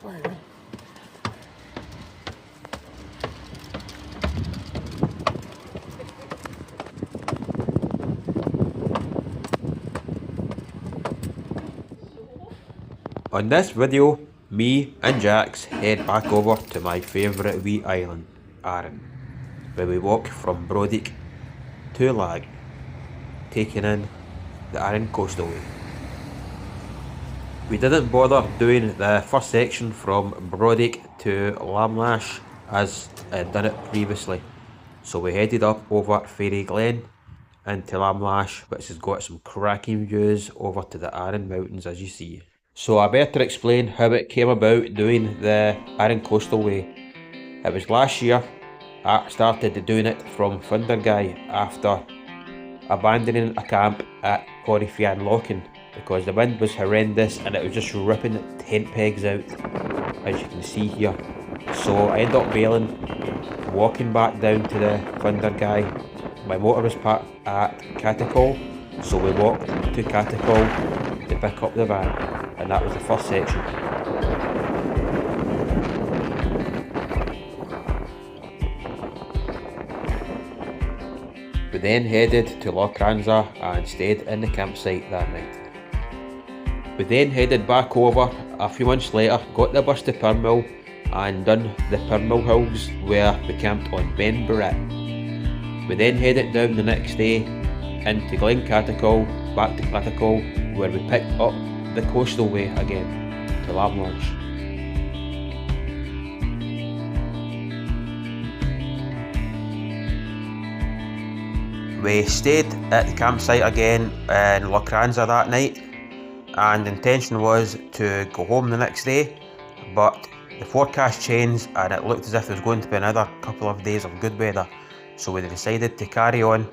On this video, me and Jax head back over to my favourite wee island, Arran, where we walk from Brodick to Lagg, taking in the Arran Costal Way. We didn't bother doing the first section from Brodick to Lamlash as I had done it previously, so we headed up over Fairy Glen into Lamlash, which has got some cracking views over to the Arran Mountains as you see. So I better explain how it came about doing the Arran Costal Way. It was last year I started doing it from Guy after abandoning a camp at Corryfian Lochin because the wind was horrendous and it was just ripping tent pegs out, as you can see here. So I ended up bailing, walking back down to the Guy. My motor was parked at Catacall, so we walked to Catacall to pick up the van, and that was the first section. We then headed to Loch Ranza and stayed in the campsite that night. We then headed back over a few months later, got the bus to Pyrmill and done the Pyrmill Hills where we camped on Ben Barrett. We then headed down the next day into Glen Catacall, back to Catacall, where we picked up the Coastal Way again to Lamlash. We stayed at the campsite again in Loch Ranza that night, and the intention was to go home the next day, but the forecast changed and it looked as if there was going to be another couple of days of good weather, so we decided to carry on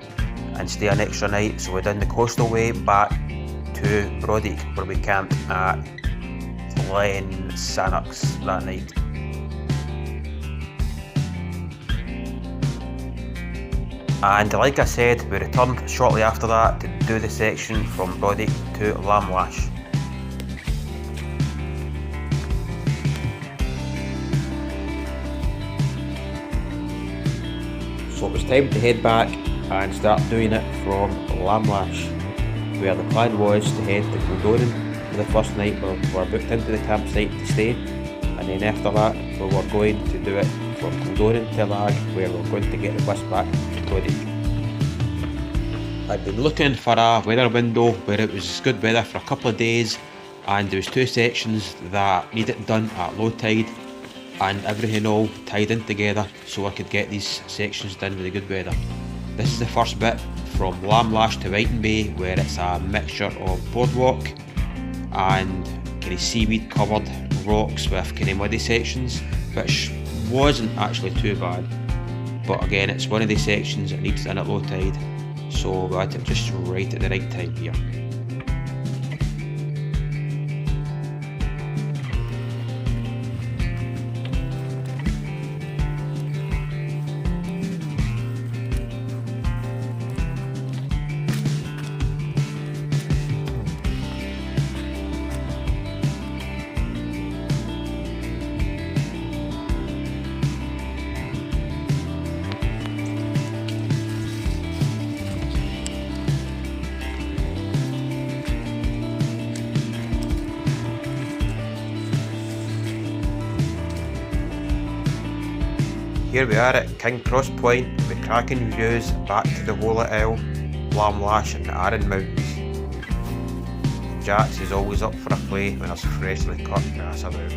and stay an extra night. So we done the Coastal Way back to Brodick, where we camped at Glen Sannox that night. And like I said, we returned shortly after that to do the section from Brodick to Lamlash. So it was time to head back and start doing it from Lamlash, where the plan was to head to Kildonan for the first night. We were booked into the campsite to stay, and then after that we were going to do it from Kildonan to Lagg, where we were going to get the bus back to Brodick. I'd been looking for a weather window where it was good weather for a couple of days, and there was two sections that needed done at low tide, and everything all tied in together so I could get these sections done with the good weather. This is the first bit from Lamlash to Whiten Bay, where it's a mixture of boardwalk and kind of seaweed covered rocks with kind of muddy sections, which wasn't actually too bad, but again it's one of these sections that needs in at low tide, so we had it just right at the right time here. Here we are at King Cross Point with cracking views back to the Holy Isle, Lamlash and the Arran Mountains. Jax is always up for a play when there's freshly cut grass about.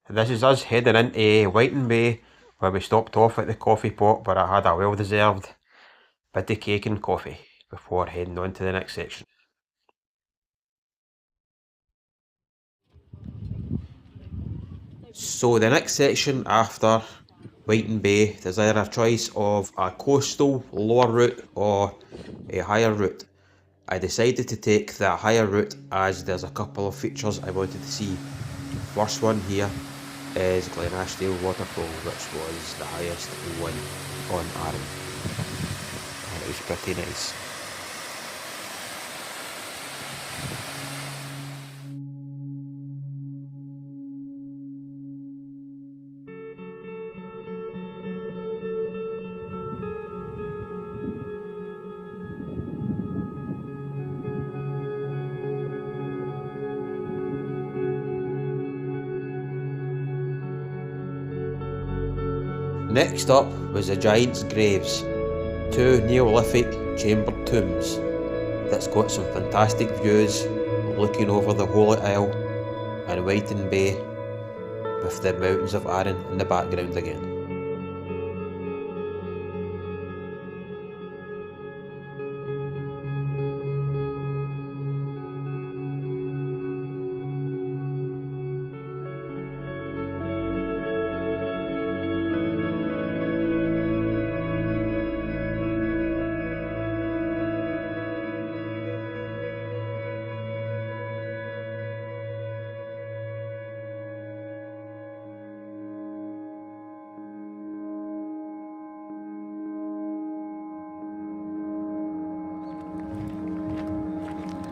This is us heading into Whiten Bay, where we stopped off at the coffee pot where I had a well deserved bit of cake and coffee before heading on to the next section. So the next section after Whiten Bay, there's either a choice of a coastal lower route or a higher route. I decided to take the higher route as there's a couple of features I wanted to see. First one here is Glen Ashdale Waterfall, which was the highest one on Arran, and it was pretty nice. Next up was the Giant's Graves, two Neolithic chambered tombs that's got some fantastic views looking over the Holy Isle and Whiten Bay with the mountains of Arran in the background again.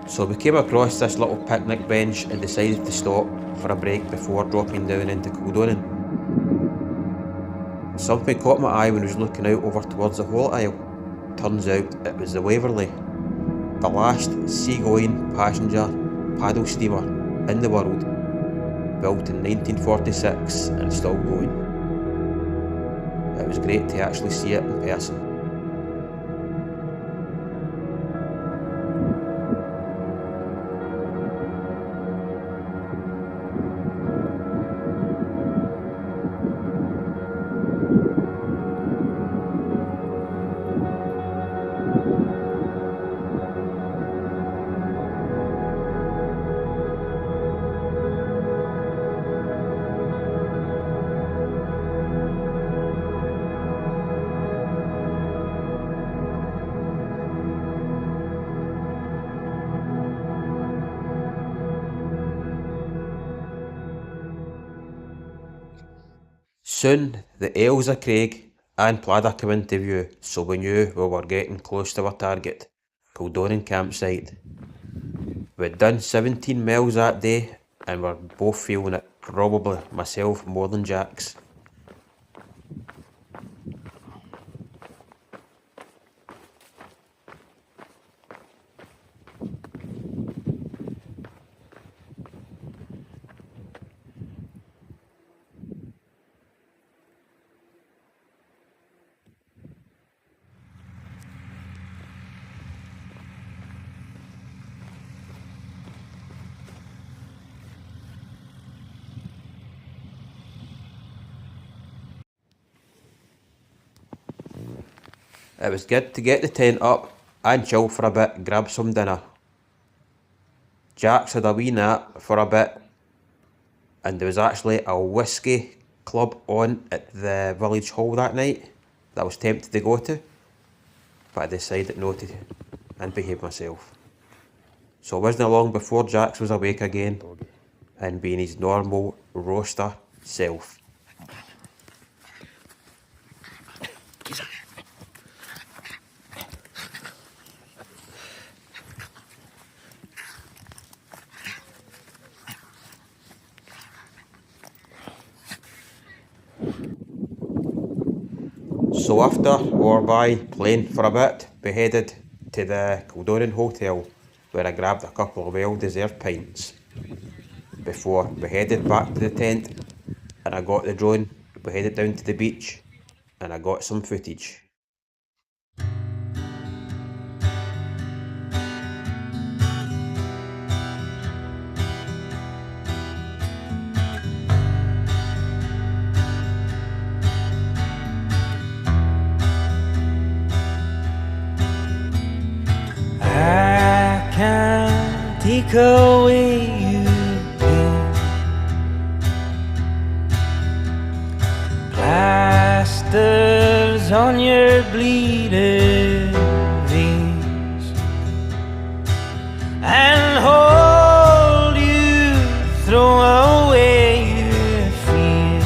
So we came across this little picnic bench and decided to stop for a break before dropping down into Kildonan. Something caught my eye when I was looking out over towards the Holy Isle. Turns out it was the Waverley, the last seagoing passenger paddle steamer in the world, built in 1946 and still going. It was great to actually see it in person. Soon the Earls of Craig and Pladder came into view, so we knew we were getting close to our target, Kildonan campsite. We'd done 17 miles that day and we're both feeling it, probably myself more than Jax. It was good to get the tent up and chill for a bit, grab some dinner. Jax had a wee nap for a bit, and there was actually a whisky club on at the village hall that night that I was tempted to go to, but I decided not to and behave myself. So it wasn't long before Jax was awake again and being his normal roaster self. So after we were by playing for a bit, we headed to the Kildonan Hotel where I grabbed a couple of well-deserved pints before we headed back to the tent, and I got the drone. We headed down to the beach and I got some footage. take away your pain. Plasters on your bleeding veins, and hold you, throw away your fear.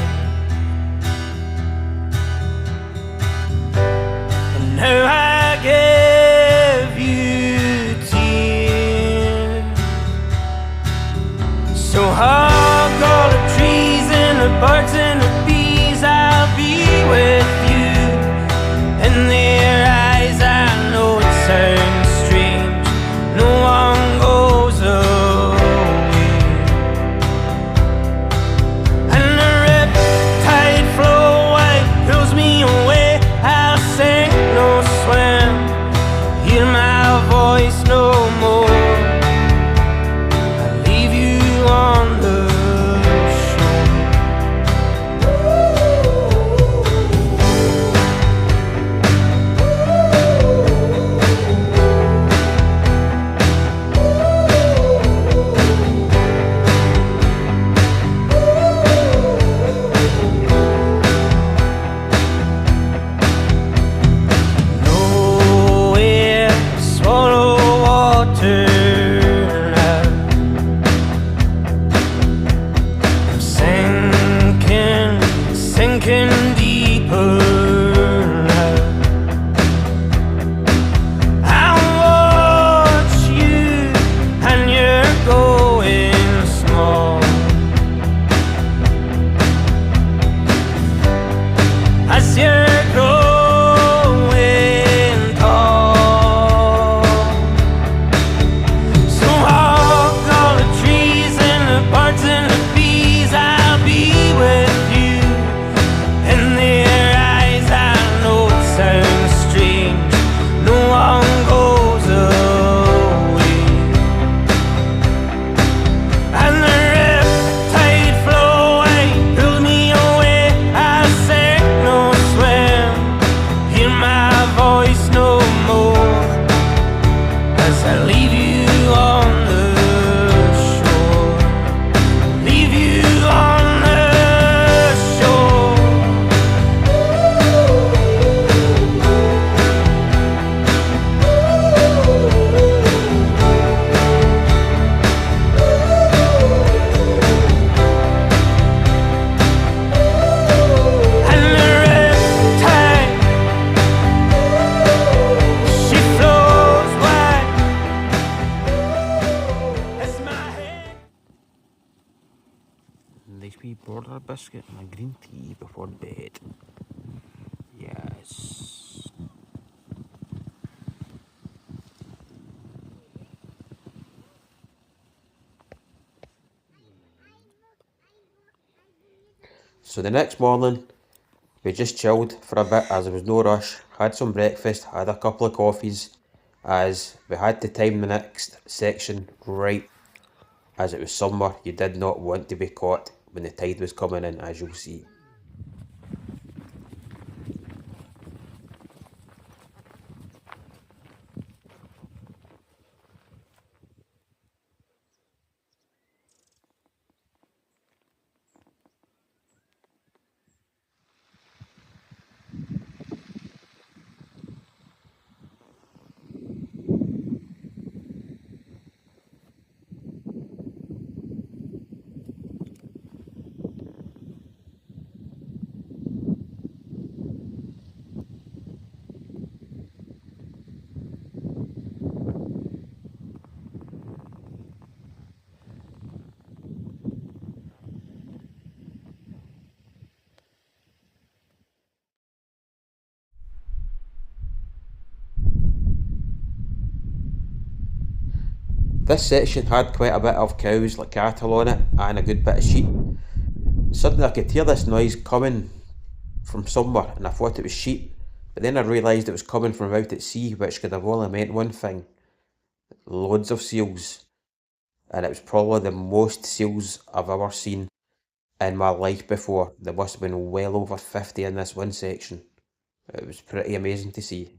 And now I give you tears. So hug all the trees and the birds and the bees, I'll be with you. In their eyes I know it sounds strange, no one goes away. And the riptide flow white pulls me away, I'll sink no swim, hear my voice no more. I leave you on the nowhere to swallow water now. I'm sinking deeper now. I watch you and you're going small as you're growing tall. So hug all the trees and the birds and the bees, I'll be with you. In their eyes I know it sounds strange, no one goes away. And the riptide flow away, pulls me away, I'll sink no swim, hear my voice no more, as I leave you on the shore. Leave you on the shore. And the riptide, she flows wide as my head. Nice wee border biscuit and a green tea before bed. Yes. So the next morning, we just chilled for a bit as there was no rush, had some breakfast, had a couple of coffees, as we had to time the next section right, as it was summer. You did not want to be caught when the tide was coming in, as you'll see. This section had quite a bit of cows, like cattle on it, and a good bit of sheep. Suddenly I could hear this noise coming from somewhere, and I thought it was sheep, but then I realised it was coming from out at sea, which could have only meant one thing: loads of seals. And it was probably the most seals I've ever seen in my life before. There must have been well over 50 in this one section. It was pretty amazing to see.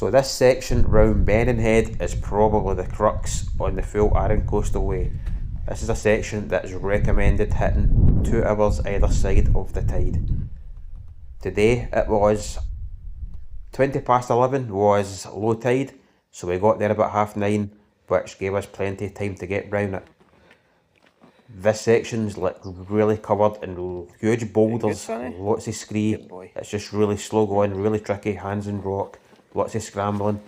So this section round Benning Head is probably the crux on the full Arran Coastal Way. This is a section that is recommended hitting 2 hours either side of the tide. Today it was 11 was low tide, so we got there about 9:30, which gave us plenty of time to get round it. This section's like really covered in huge boulders, lots of scree. It's just really slow going, really tricky, hands in rock, lots of scrambling.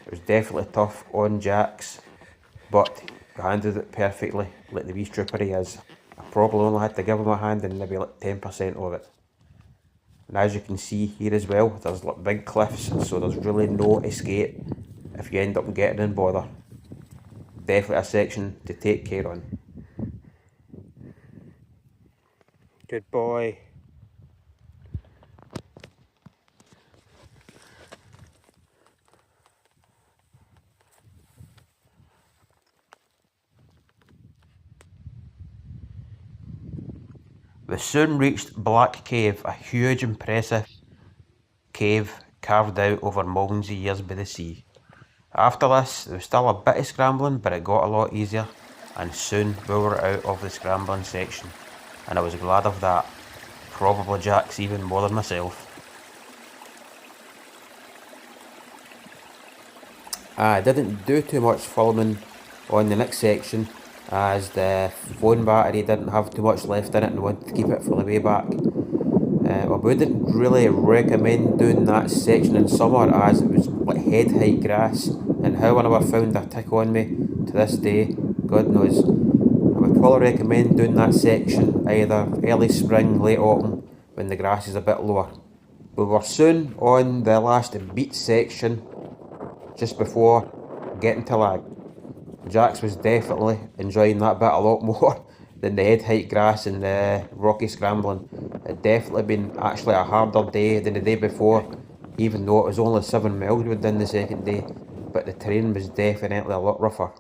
It was definitely tough on Jacks, but he handled it perfectly, like the wee trooper he is. I probably only had to give him a hand in maybe like 10% of it. And as you can see here as well, there's like big cliffs, so there's really no escape if you end up getting in bother. Definitely a section to take care on. Good boy. We soon reached Black Cave, a huge impressive cave carved out over millions of years by the sea. After this, there was still a bit of scrambling, but it got a lot easier, and soon we were out of the scrambling section, and I was glad of that. Probably Jack's even more than myself. I didn't do too much filming on the next section, as the phone battery didn't have too much left in it and I wanted to keep it for the way back. I wouldn't really recommend doing that section in summer, as it was like head height grass, and how I never found a tick on me to this day, God knows. I would probably recommend doing that section either early spring, late autumn, when the grass is a bit lower. We were soon on the last beat section, just before getting to Lagg. Jax was definitely enjoying that bit a lot more than the head height grass and the rocky scrambling. It definitely been actually a harder day than the day before, even though it was only 7 miles we'd done the second day, but the terrain was definitely a lot rougher.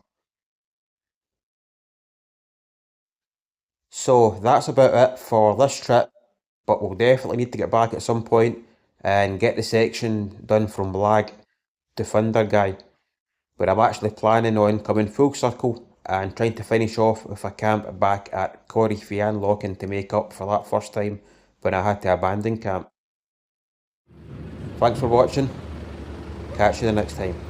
So that's about it for this trip, but we'll definitely need to get back at some point and get the section done from Lagg to Funderguy. But I'm actually planning on coming full circle and trying to finish off with a camp back at Corrie Fian Lochan to make up for that first time when I had to abandon camp. Thanks for watching, catch you the next time.